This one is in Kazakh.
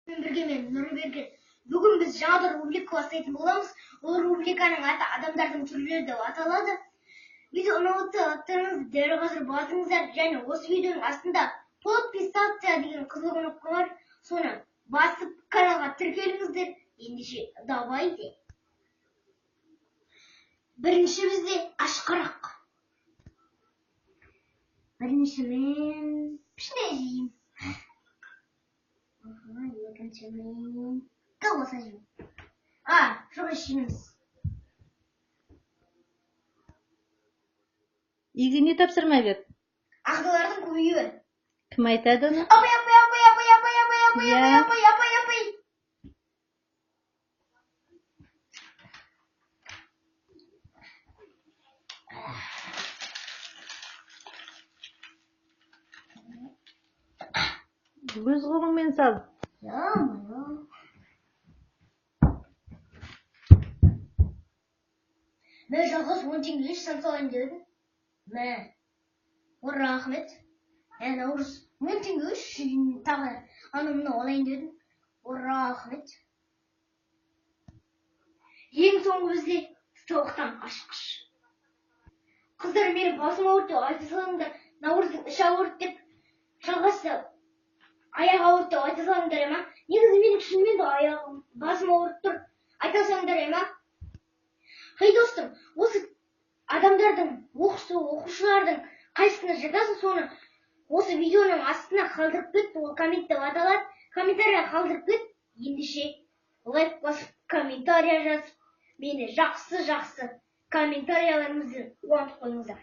Бірге мен Нұрберген. Бүгін біз жаңа рубрика бастайтын боламыз. Ол рубриканың аты адамдардың түрлері деп аталады. Видео ұнауды аттарыңызды дәл қазір басыңыздар, және осы видеоның астында подписаться деген қызыл кнопка бар. Соны басып каналға тіркеліңіздер. Ендеше давайте. Бірінші бізде ашқарақ. Бірінші мен пішіне жеймін. Екінші мен колбаса жеймін. Шоғыр ішеміз. Үйге не тапсырма бер? Ағдалардың көбеюі. Кім айтады оны? Апай. Өз қолыңмен сал. Мен жалғыз 10 теңге салайын дедім. Рахмет. Наурыз 10 теңге тағы анамны алайын дедім. Рахмет. Ең соңғы бізде соғықтан ашқыш. Қыздар мені басым ауырды деп айта салыңдар. Наурыздың іші ауырды деп, жалғасы аяқ ауырды деп айта салыңдар ема. Негізі менің шынымен де аяғым басым ауырып тұр. Айта салыңдар ема. Хей достым, осы адамдардың, оқушылардың қайсысына жатасың, соны осы видеоның астына қалдырып кет, ол коммент деп аталады. Комментария қалдырып кет, ендеше лайк басып, комментария жазып, мені жақсы комментарияларыңызды қуантып қойыңыздар.